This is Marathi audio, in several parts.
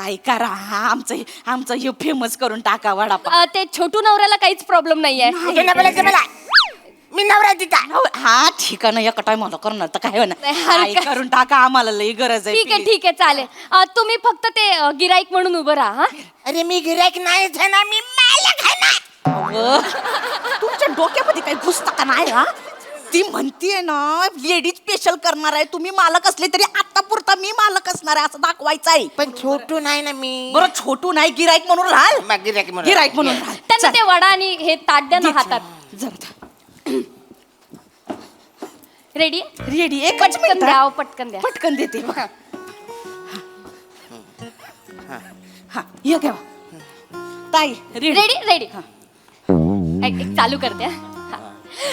ताई करा आमचं आमचं हे फेमस करून टाका वडापाव. ते छोटू नवऱ्याला काहीच प्रॉब्लेम नाहीये. तुझं नाही बोलायचं मला. मी नवरा आहे तिचा. हा ठीक आहे ना एका टायमाला करणार तर काय होणार. नाही, हलका. ताई, करून टाका आम्हाला लई गरज आहे. ठीक आहे ठीक आहे चालेल. तुम्ही फक्त ते गिराईक म्हणून उभं राहा. हा? अरे मी गिऱ्हाईक नाहीच आहे ना, मी मालक आहे ना. अहो, तुमच्या डोक्यामध्ये काही घुसतं का नाही हा? ती म्हणतीये ना लेडीज स्पेशल करणार आहे, तुम्ही मालक असले तरी आता पुरता मी मालक असणार आहे असं दाखवायचं आहे. पण छोटू नाही ना मी. बरं छोटू नाही गिराईक म्हणून राहाल. गिऱ्हाईक म्हणून. गिराईक म्हणून राहाल. त्यांना ते वडा आणि हे ताट द्या ना हातात. जरा रेडी रेडी एकच पटकन मिनिट द्या हा. पटकन द्या. पटकन देते बघा. हा ये घ्या ताई रेडी रेडी रेडी एक चालू करते.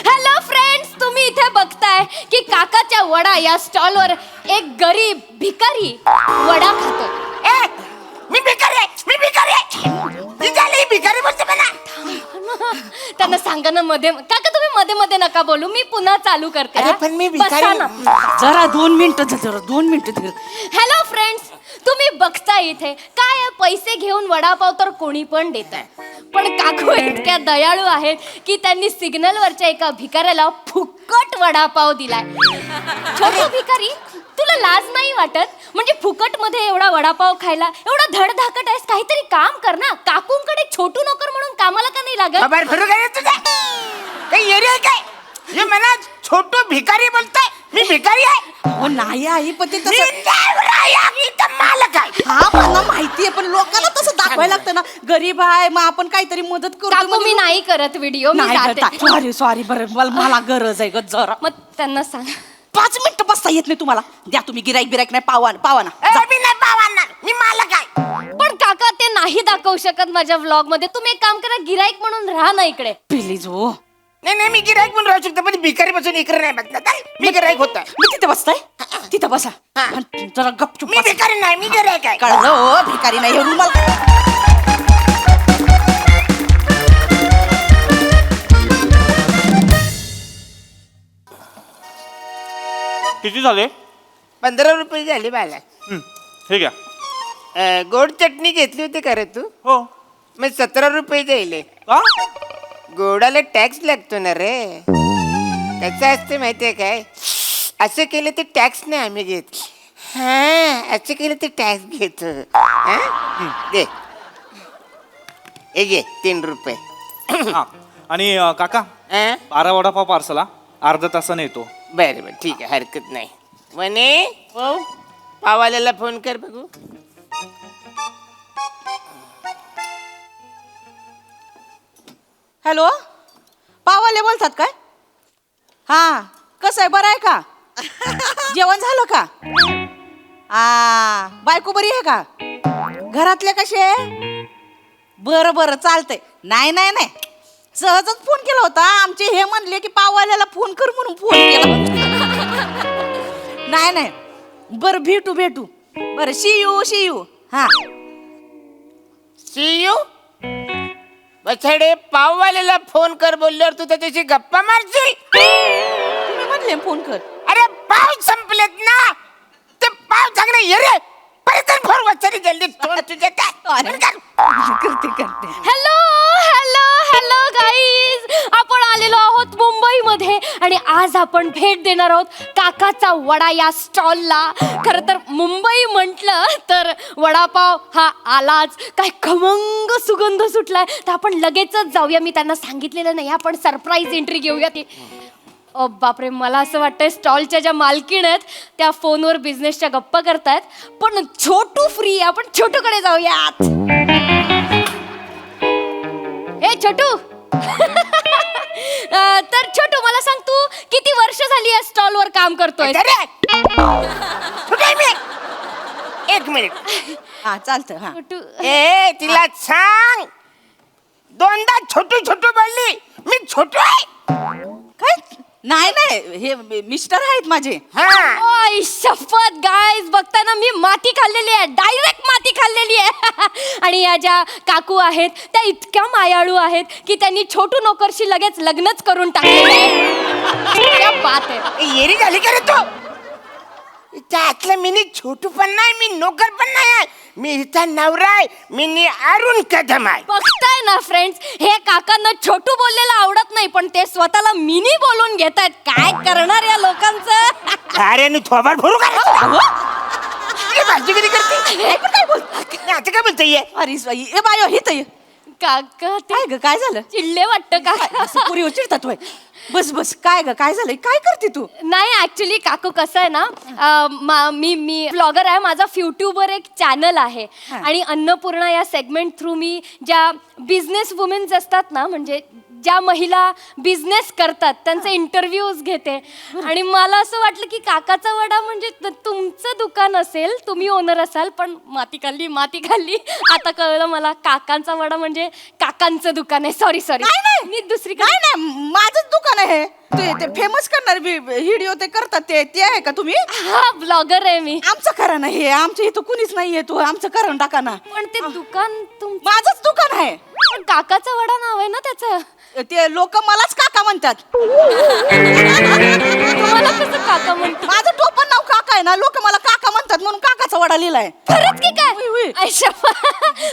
हॅलो फ्रेंड्स, तुम्ही इथे बघताय की काकाच्या वडा या स्टॉलवर एक गरीब भिकारी वडा खातोय. ए, मी भिकारी आहे, मी भिकारी आहे. ती झाली भिकारी बोलते मला. त्यांना सांगा ना मध्ये काका तुम्ही मध्ये मध्ये नका बोलू, मी पुन्हा चालू करते. अरे पण मी भिकारी बसा ना. जरा 2 मिनिटं जरा 2 मिनिटं हॅलो फ्रेंड्स, तुम्ही बघताय इथे काय पैसे घेऊन वडापाव तर कोणी पण देत आहे, पण काकू इतक्या दयाळू आहेत की त्यांनी सिग्नलवरच्या एका भिकाऱ्याला फुकट वडापाव दिलाय. छोटू भिकारी, तुला लाज नाही वाटत? म्हणजे फुकट मध्ये एवढा वडापाव खायला एवढा धडधाकट आहेस, काहीतरी काम कर ना. काकूंकडे छोटू नोकर म्हणून कामाला का नाही लागत? बाबा फिरू काय तुझा काही एरिया काय? हे म्हणा छोटू भिकारी बोलतोय, मी भिकारी आहे. हो नाही आई पण ते मी तसं नवरा आहे, मी तर मालक आहे. हा मला माहितीये पण लोकांना तसं दाखवायला लागतं ना. गरीब आहे मग आपण काहीतरी मदत करतो काकू म्हणजे मी नाही करत व्हिडिओ, मी जाते. सॉरी सॉरी बरं मला गरज आहे ग जरा. मग त्यांना सांग 5 मिनिटं बसता येत नाही तुम्हाला. द्या तुम्ही गिराईक बिराईक नाही पावा पावा ना. ए, मी नाही पावणार, मी मालक आहे. पण काका ते नाही दाखवू शकत माझ्या व्लॉग मध्ये. तुम्ही एक काम करा, गिराईक म्हणून राहा ना इकडे. प्लीज हो. नाही नाही मी गिऱ्हाईक म्हणून राहू शकतो, पण भिकारी बसून इकडे नाही बसणार. काय? मी गिऱ्हाईक होता. मी तिथे बसताय तिथं बसा. हा. आणि जरा गपचूप मी भिकारी नाही, मी गिऱ्हाईक आहे. कळलं हो भिकारी नाही हे रुमाल. किती झाले? 15 रुपये झाले मला. हे घ्या. गोड चटणी घेतली होती का रे तू? हो. मग 17 रुपये जाईल. का? गोडाला टॅक्स लागतो ना रे. कसं असते माहितीये काय? असं केलं ते टॅक्स नाही आम्ही घेत. हा असं केलं ते टॅक्स घेतो. दे हे घे 3 रुपये. हा. आणि काका 12 वडापाव पार्सला अर्धा तासाने येतो. बरं बरं ठीक आहे, हरकत नाही. म्हणे हो पावाल्याला फोन कर बघू. हॅलो पावाले बोलतात काय? हा कसं आहे बरं आहे का? जेवण झालं का? बायको बरी आहे का? घरातले कसे? बरं बरं चालतंय. नाही नाही नाही सहजच फोन केला होता. आमचे हे म्हणले की पाववाल्याला फोन कर म्हणून फोन केला होता. नाही नाही बरं भेटू भेटू. बरं शी यू हा. सी यू बछडे पाववाल्याला फोन कर बोलल्यावर तू त्याच्याशी गप्पा मारशील. तुम्ही म्हणले फोन कर. अरे पाव संपलेत ना, ते पाव चांगले ये रे. परत फोन वचरी जल्दी फोन तुझे करते हॅलो हॅलो हॅलो गाईज, आपण आलेलो आहोत मुंबईमध्ये आणि आज आपण भेट देणार आहोत काकाचा वडा या स्टॉलला. खरं तर मुंबई म्हटलं तर वडापाव हा आलाच. काय खमंग सुगंध सुटलाय, तर आपण लगेचच जाऊया. मी त्यांना सांगितलेलं नाही, आपण सरप्राईज एंट्री घेऊया. ती बापरे, मला असं वाटतंय स्टॉलच्या ज्या मालकीण आहेत त्या फोनवर बिझनेसच्या गप्पा करतायत. पण छोटू फ्री, आपण छोटूकडे जाऊयात. ए छोटू तर छोटू मला सांग, तू किती वर्ष झाली या स्टॉलवर काम करतोय? एक मिनिट. हा चालतं हा. छोटू ए तिला सांग, 2दा छोटू छोटू बोलली. मी छोटू आहे काय? नाही नाही हे मिस्टर आहेत माझे. हा. ओय शपथ गाईज, बघताना मी माती खाल्लेली आहे, डायरेक्ट माती खाल्लेली आहे. आणि या ज्या काकू आहेत त्या इतक्या मायाळू आहेत की त्यांनी छोटू नोकरशी लगेच लग्नच करून टाकले. क्या बात आहे. येरी झाली का रे तू? इथं आतला मिनी छोटू पण नाही, मी नोकर पण नाही आहे. मी इथं नवरा आहे, मिनी अरुण कदम आहे. बघताय ना फ्रेंड्स, हे काकांना छोटू बोललेलं आवडत नाही, पण ते स्वतःला मिनी बोलून घेतायत. काय करणार या लोकांचं? अरे नी थोबाड भरू का भाजीगिरी करते? आता काय बोलतोय? अरे बाई, ए बायो हित ये. काका ते काय ग काय झालं? चिडले वाटतं का? असं पुरी चिडतात होय. बस बस, काय ग काय झालंय? काय करते तू? नाही ऍक्च्युली काकू कसं आहे ना, मी ब्लॉगर आहे. माझा युट्यूबवर एक चॅनल आहे आणि अन्नपूर्णा या सेगमेंट थ्रू मी ज्या बिझनेस वुमेन्स असतात ना, म्हणजे ज्या महिला बिझनेस करतात त्यांचे इंटरव्ह्यूज घेते. आणि मला असं वाटलं की काकाचा वडा म्हणजे तुमचं दुकान असेल, तुम्ही ओनर असाल, पण माती खाल्ली. आता कळलं मला, काकांचा वडा म्हणजे काकांचं दुकान आहे. सॉरी नाही. मी दुसरी काय नाही, माझंच दुकान आहे. ते फेमस करणार व्हिडिओ ते करतात, ते आहे का तुम्ही? हा ब्लॉगर आहे मी. आमचं करा ना हे, आमच्या इथं कुणीच नाहीये, तू आमचं करून टाका ना. पण ते दुकान माझंच दुकान आहे. पण काकाचा वडा नाव आहे ना त्याचं. ते लोक मलाच काका म्हणतात. तुम्हाला कसं काका म्हणतो? माझं टोपण नाव काका आहे ना, लोक मला काका म्हणतात म्हणून काकाचा वडा लिहिलाय. खरंच की काय? होय, होय. अच्छा.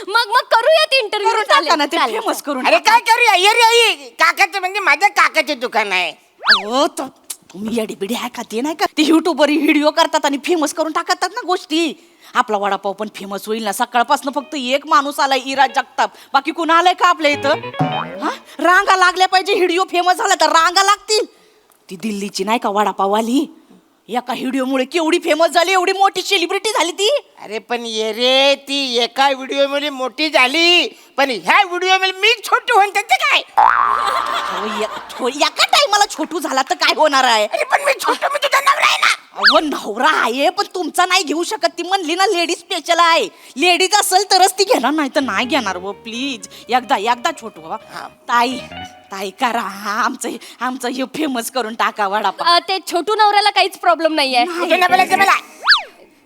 मग करूयात इंटरव्ह्यू. करून टाका ना ते फेमस करून. अरे काय करूया? ये रे आई, काकाचं म्हणजे माझ्या काकाचं दुकान आहे. हो तर तुम्ही येडी बिडी आहे का? ते नाही का ते युट्यूबवर व्हिडिओ करतात आणि फेमस करून टाकतात ना गोष्टी. आपला वडापाव पण फेमस होईल ना. सकाळपासून फक्त एक माणूस आलाय, इराज जगताप. बाकी कोण आलाय का आपल्या इथं? हा, रांगा लागल्या पाहिजे. व्हिडिओ फेमस झाला तर रांगा लागतील. ती दिल्लीची नाही का वडापाववाली, एका व्हिडिओमुळे केवढी फेमस झाली, एवढी मोठी सेलिब्रिटी झाली ती. अरे पण ये रे, ती एका व्हिडिओ मध्ये मोठी झाली, पण ह्या व्हिडिओ मध्ये मी छोटू म्हणते ते काय? एका टाइमाला छोटू झाला तर काय होणार आहे? अरे पण मी छोटू, मी तुझा नवरा आहे ना. अहो नवरा आहे, पण तुमचा नाही घेऊ शकत. ती म्हणली ना लेडीज स्पेशल आहे. लेडीज असेल तरच ती घेणार, नाही तर नाही घेणार. व प्लीज एकदा छोटू बाबा. ताई करा आमचं हे फेमस करून टाका वडापाव. ते छोटू नवऱ्याला काहीच प्रॉब्लेम नाहीये. तुझं नाही बोलायचं मला,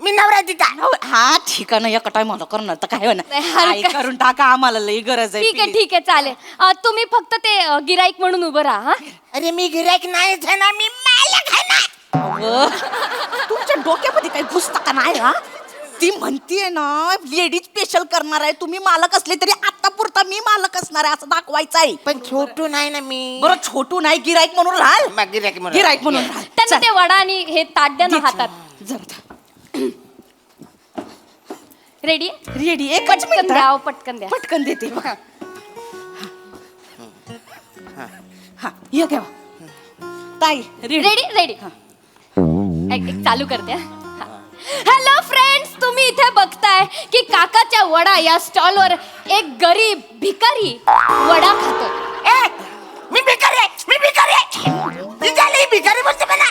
मी नवरा आहे तिचा. हा ठीक आहे ना, एका टाइमाला करणार तर काय होणार. नाही, हलका. ताई, करून टाका, आम्हाला लई गरज आहे. ठीक आहे चालेल. तुम्ही फक्त ते गिराईक म्हणून उभं राहा. हा? अरे मी गिऱ्हाईक नाहीच आहे ना, मी मालक आहे ना. अहो, तुमच्या डोक्यामध्ये काही घुसता का नाही? हा, ती म्हणतीये ना लेडीज स्पेशल करणार आहे. तुम्ही मालक असले तरी आता पुरता मी मालक असणार आहे असं दाखवायचं आहे. पण छोटू नाही ना मी. बरं छोटू नाही, गिराईक म्हणून राहाल. गिऱ्हाईक गिराईक म्हणून राहाल. त्यांना ते वडा आणि हे ताट द्या ना हातात. रेडी एकच पटकन मिनिट. द्या, पटकन द्या. पटकन देते बघा. हा ये घ्या ताई. रेडी एक चालू करते. हॅलो फ्रेंड्स, तुम्ही इथे बघताय की काकाच्या वडा या स्टॉलवर एक गरीब भिकारी वडा खातोय. ए, मी भिकारी आहे. ती झाली भिकारी बोलते मला.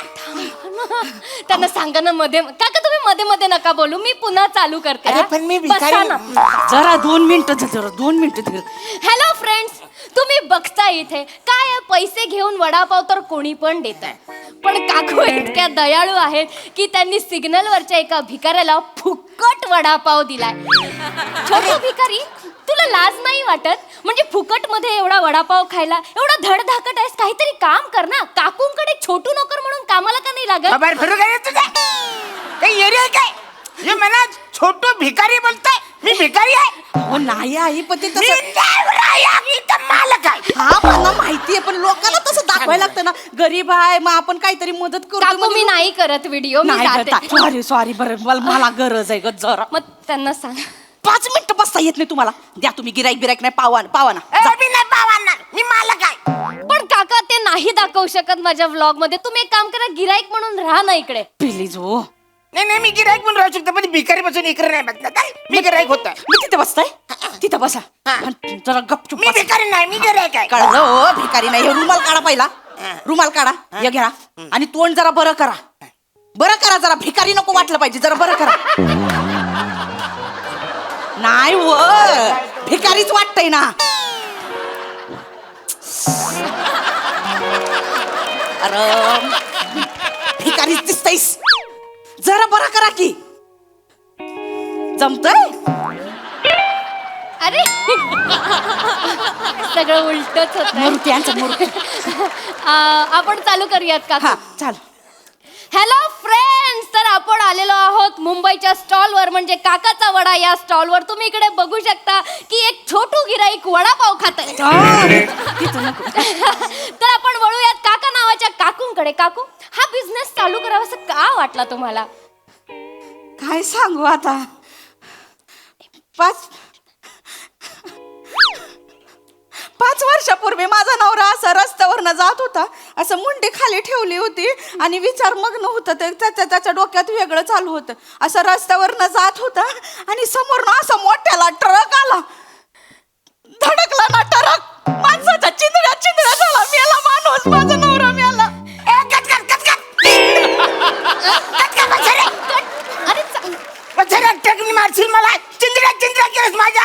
त्यांना सांगा ना काका तुम्ही मध्ये नका बोलू. मी पुन्हा चालू करते. अरे पण मी भिकारी बसा ना. जरा 2 मिनिटं. हॅलो फ्रेंड्स, तुम्ही बघताय इथे काय आहे, पैसे घेऊन वडापाव तर कोणी पण देत आहे. पण काकू इतक्या दयाळू आहेत की त्यांनी सिग्नलवरच्या एका भिकाऱ्याला फुकट वडापाव दिलाय. छोटू भिकारी, तुला लाज नाही वाटत? म्हणजे फुकट मध्ये एवढा वडापाव खायला एवढा धडधाकट आहेस, काहीतरी काम कर ना. काकूंकडे छोटू नोकर म्हणून कामाला का नाही लागत? बाबा फिरू काय तुझा काही येरी आहे काय? हे म्हणा छोटू भिकारी बोलतोय, मी भिकारी आहे. हो नाही आई, पण ते मी तसं. नवरा आहे, इथं मालक आहे. हा मला माहितीये, पण लोकांना तसं दाखवायला लागतं ना. गरीब आहे मग आपण काहीतरी मदत करतो. काकू मी नाही करत व्हिडिओ, मी जाते. सॉरी बरं, मला गरज आहे ग जरा. मग त्यांना सांग. 5 मिनिटं बसता येत नाही तुम्हाला? द्या तुम्ही गिराईक नाही, पावा ना. मी नाही पावणार, मी मालक आहे. पण काका ते नाही दाखवू शकत माझ्या व्लॉग मध्ये. तुम्ही एक काम करा, गिराईक म्हणून राहा ना इकडे. प्लीज हो. नाही मी गिऱ्हाईक म्हणून राहू शकतो, पण भिकारी बसून इकडे नाही बसणार. काय मी गिऱ्हाईक होता? मी तिथे बसताय, तिथं बसा. आणि जरा गपचूप मी भिकारी नाही, मी गिऱ्हाईक आहे. कळलं हो, भिकारी नाही. हे रुमाल काढा पहिला. रुमाल काढा, हे घ्या. आणि तोंड जरा बरं करा जरा. भिकारी नको वाटलं पाहिजे, जरा बरं करा. नाही व भिकारीच वाटतंय ना. अरे भिकारीच दिसतयस, जरा बरं करा की. जमतंय? अरे सगळं उलटच होत. मूर्ती. आपण चालू करूयात का? हा चाल. हॅलो फ्रेंड्स, तर आपण आलेलो आहोत मुंबईच्या स्टॉलवर, म्हणजे काकाचा वडा या स्टॉलवर. तुम्ही इकडे बघू शकता की एक छोटू गिराईक वडापाव खात आहे. तर आपण वळूयात काका नावाच्या काकूंकडे. काकू, हा बिझनेस चालू करावासा का वाटला तुम्हाला? काय सांगू आता. पाच वर्षापूर्वी माझा नवरा असा रस्त्यावरनं जात होता, असं मुंडी खाली ठेवली होती आणि विचार मग्न होतं. ते त्याच्या डोक्यात वेगळं चालू होतं. असं रस्त्यावरनं जात होता आणि समोरनं असा मोठ्याला ट्रक आला. धडकला ना ट्रक, माणसाचा चिंदड्या चिंदड्या झाला. मेला माणूस, माझा नवरा मेला. ट्रकनी मारशील मला, चिंदड्या चिंदड्या केलंस माझ्या.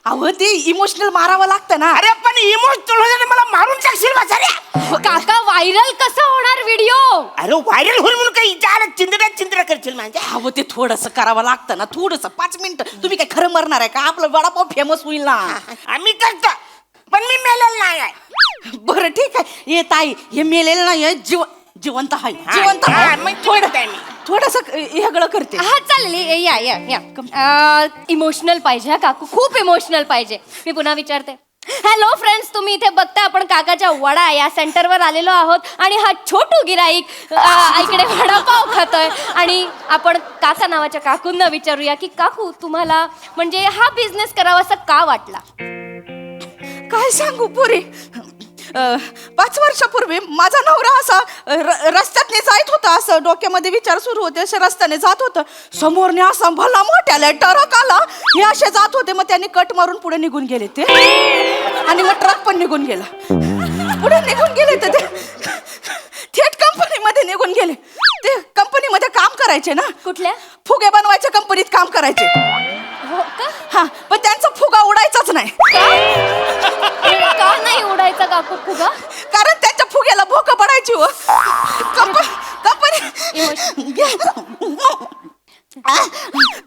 अहो ते इमोशनल मारावं लागतं ना. अरे पण इमोशनल होण्याने मला मारून टाकशील म्हाताऱ्या. काका, व्हायरल कसा होणार व्हिडिओ? अरे व्हायरल होईल म्हणून काही चिंदड्या चिंदड्या करशील माझ्या. अहो ते थोडंसं करावं लागतं ना, थोडंसं. 5 मिनिटं. तुम्ही काय खरं मरणार आहे का? आपलं वडापाव फेमस होईल ना. आम्ही करतो, पण मी मेलेलं नाही आहे. बरं ठीक आहे. ये ताई, हे मेलेलं नाही, जिवंत आहे. जिवंत हा, आहे. मग जिवंत आहे मी. थोडंसं हेगळं करते. हा चालेल, या. इमोशनल पाहिजे हा काकू, खूप इमोशनल पाहिजे. मी पुन्हा विचारते. हॅलो फ्रेंड्स, तुम्ही इथे बघताय आपण काकाच्या वडा या सेंटरवर आलेलो आहोत आणि हा छोटू गिराईक इकडे वडापाव खातोय. आणि आपण काका नावाच्या काकूंना विचारूया की काकू, तुम्हाला म्हणजे हा बिझनेस करावासा का वाटला? काय सांगू पुरी. 5 वर्षापूर्वी माझा नवरा असा रस्त्यातने जात होता. असं डोक्यामध्ये विचार सुरू होते. असे रस्त्याने जात होतं. समोरने असा भला मोठ्याला ट्रक आला. हे असे जात होते, मग त्यांनी कट मारून पुढे निघून गेले ते. आणि मग ट्रक पण निघून गेला. पुढे निघून गेले तर ते थेट कंपनीमध्ये निघून गेले. ते कंपनीमध्ये काम करायचे ना. कुठल्या? फुगे बनवायच्या कंपनीत काम करायचे. हो का? हा, पण त्यांचा फुगा उडायचाच नाही. का नाही उडायचा काकू फुगा? कारण त्यांच्या फुग्याला भोकं पडायची हो.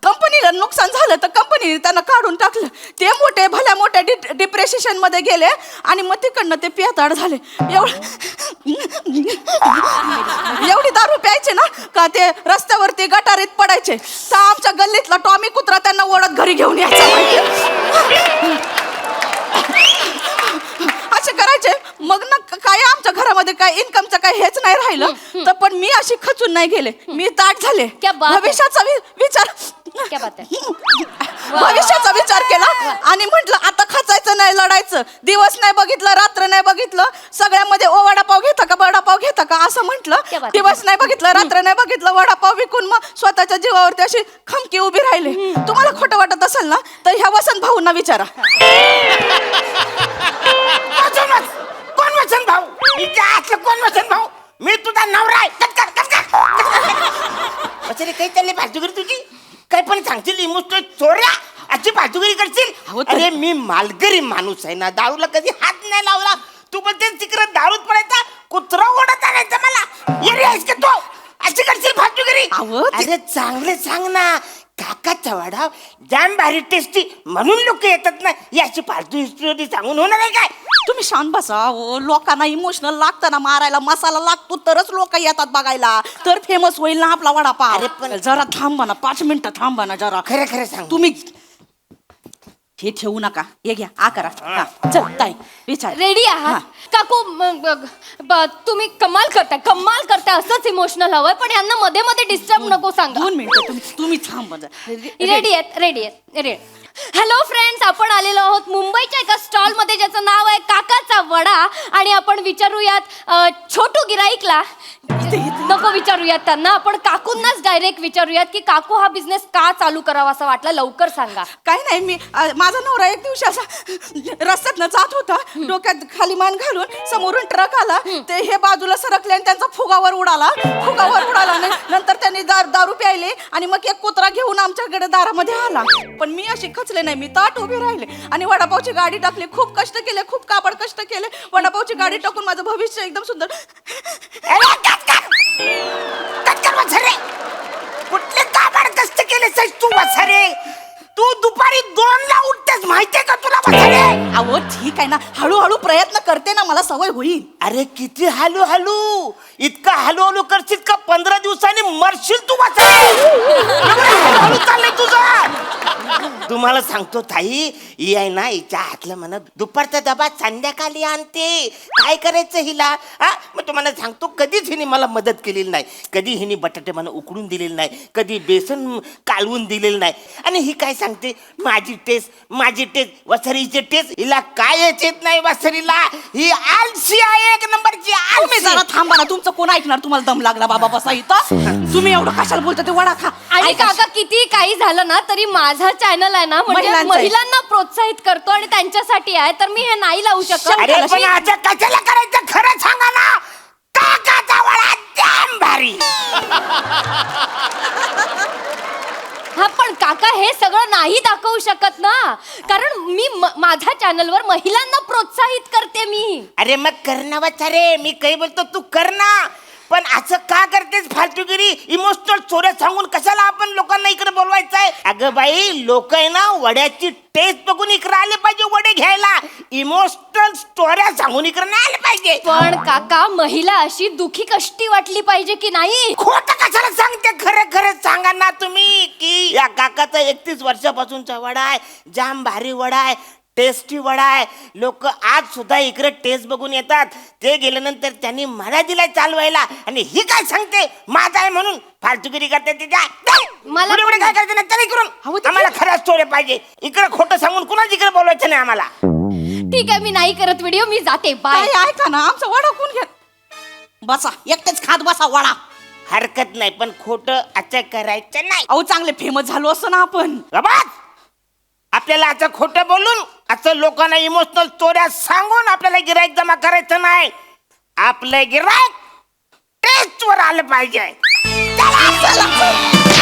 कंपनीला नुकसान झालं तर कंपनीने त्यांना काढून टाकलं. ते मोठे भल्या मोठ्या डिप्रेशन मध्ये गेले आणि मग तिकडनं ते पेताड झाले. एवढी दारू प्यायचे ना का ते रस्त्यावरती गटारीत पडायचे. तर आमच्या गल्लीतला टॉमी कुत्रा त्यांना ओढत घरी घेऊन यायचा. असे करायचे. मग ना काय आमच्या घरामध्ये काय इन्कमचं काय हेच नाही राहिलं. तर पण मी अशी खचून नाही गेले. मी ताट झाले. क्या बात है. भविष्याचा विचार क्या बात है. भविष्याचा विचार केला आणि म्हटलं आता खचायचं नाही, लढायचं. दिवस नाही बघितलं, रात्र नाही बघितलं. सगळ्यामध्ये ओ वडापाव घेता का, वडापाव घेता का असं म्हटलं. दिवस नाही बघितलं, रात्र नाही बघितलं. वडापाव विकून मग स्वतःच्या जीवावरती अशी खमकी उभी राहिले. तुम्हाला खोटं वाटत असेल ना तर ह्या वसंत भाऊंना विचारा. कोण वचन भाऊ? कोण वचन भाऊ? मी तुझा नवरा आहे. काही चालली भाजूगिरी तुझी? काय पण सांगशील इमोशनल चोऱ्या अशी भाजूगिरी करशील? अरे मी मालगरी माणूस आहे ना, दारूला कधी हात नाही लावला. तू पण ते तिकडे दारूत पडायचा, कुत्रा ओढत आणायचा मला. येरी आहेस का तू? अशी करशील भाजूगिरी? अरे चांगले सांग ना. काकाचा वडा जाम भारी टेस्टी म्हणून लोक येतात ना. याची फालतू हिस्ट्री सांगून होणार आहे काय? तुम्ही शांत बसा. लोकांना इमोशनल लागतं ना, मारायला मसाला लागतो तरच लोक येतात बघायला. तर फेमस होईल ना आपला वडापाव. अरे पण जरा थांबा ना, 5 मिनिटं थांबा ना जरा. खरं खरं सांग. तुम्ही हे ठेवू नका. हे घ्या, आ करा. चल ताई विचार. रेडी आहात काकू? तुम्ही कमाल करताय. असंच इमोशनल हवंय, पण यांना मध्ये मध्ये डिस्टर्ब नको सांगा. 2 मिनिटं तुम्ही थांबा. रेडी आहेत. हॅलो फ्रेंड्स, आपण आलेलो आहोत मुंबईच्या एका स्टॉल मध्ये ज्याचं नाव आहे काकाचा वडा. आणि आपण विचारूयात छोटू गिराईकला. नको विचारूयात त्यांना, आपण काकूंनाच डायरेक्ट विचारूयात की काकू हा बिझनेस का चालू करावा असं वाटलं. लवकर सांगा. काय नाही, मी माझा नवरा एक दिवशी असा रस्त्यातनं जात होता. डोक्यात खाली मान घालून. समोरून ट्रक आला. ते हे बाजूला सरकले आणि त्यांचा फुगावर उडाला. नंतर त्यांनी दारू प्यायले आणि मग एक कुत्रा घेऊन आमच्याकडे दारामध्ये आला. पण मी अशी खचले नाही. मी ताट उभे राहिले आणि वडापावची गाडी टाकली. खूप कष्ट केले, खूप काबड कष्ट केले. वडापावची गाडी टाकून माझं भविष्य एकदम सुंदर. कुठले काबाड कष्ट केले तू वसारे? तू दुपारी 2ला उठतेस माहितीये का तुला म्हातारे? अहो ठीक आहे ना, हळूहळू प्रयत्न करते ना, मला सवय होईल. अरे किती हलू हलू, इतका हलू हलू करशील का 15 दिवसांनी मरशील तू हळू चाललंय तुझं. तुम्हाला सांगतो ताई, ही आहे ना, हिच्या हातलं म्हणा दुपारचा डबा संध्याकाळी आणते. काय करायचं हिला? हा, मग तुम्हाला सांगतो, कधीच हिने मला मदत केलेली नाही. कधी हिने बटाटे मला उकडून दिलेले नाही, कधी बेसन कालवून दिलेलं नाही. आणि ही काय सांगते, माझी टेस्ट वसरीची टेस्ट. हिला काय येत नाही वसरीला. ही आलसी आहे, एक नंबरची तुम्ही आलसी. जरा थांबा ना, तुमचं कोण ऐकणार? तुम्हाला दम लागला बाबा बसा इथं. तुम्ही एवढं कशाला बोलता? ते वडा खा. आणि काका किती काही झालं ना तरी माझा चॅनल आहे ना, म्हणजे महिलांचा आहे. महिलांना प्रोत्साहित करतो आणि त्यांच्यासाठी आहे, तर मी हे नाही लावू शकत. अरे पण आता कशाला करायचं खरं सांगा ना. काकाचा वडा जाम भारी. हा पण काका हे सगळं नाही दाखवू शकत ना, कारण मी माझ्या चॅनलवर महिलांना प्रोत्साहित करते मी. अरे मग करणावाच रे, मी काही बोलतो तू कर ना. पण असं का करतेस फालतूगिरी? इमोशनल स्टोऱ्या सांगून कशाला आपण लोकांना इकडे बोलवायचंय? अगं बाई, लोक आहे ना वड्याची टेस्ट बघून इकडे आले पाहिजे वडे घ्यायला. इमोशनल स्टोऱ्या सांगून इकडे नाही आले पाहिजे. पण काका, महिला अशी दुखी कष्टी वाटली पाहिजे की नाही? खोटं कशाला सांगते? खरं खरं सांगा ना तुम्ही की या काकाचा 31 वर्षापासूनचा वडा आहे, जाम भारी वडा आहे, टेस्टी वडा आहे. लोक आज सुद्धा इकडे टेस्ट बघून येतात. ते गेल्यानंतर त्यांनी मला दिलाय चालवायला, आणि ही काय सांगते माझा आहे म्हणून फालतूगिरी करते. मला पुढे काय करायचं नाही तरी करून. आम्हाला खरं स्टोरी पाहिजे. इकडे खोटं सांगून कुणाच इकडे बोलवायचं नाही आम्हाला. ठीक आहे, मी नाही करत व्हिडिओ, मी जाते. बाय. काय ऐका ना, आमचा वडा कोण घ्या? बसा, एकटेच खात बसा वडा. हरकत नाही, पण खोटं असं करायचं नाही. अहो चांगले फेमस झालो असं ना आपण. बाबा, आपल्याला असं खोटं बोलून, असं लोकांना इमोशनल स्टोऱ्या सांगून आपल्याला गिराईक जमा करायचं नाही. आपलं गिराईक टेस्ट वर आलं पाहिजे. चला, चला.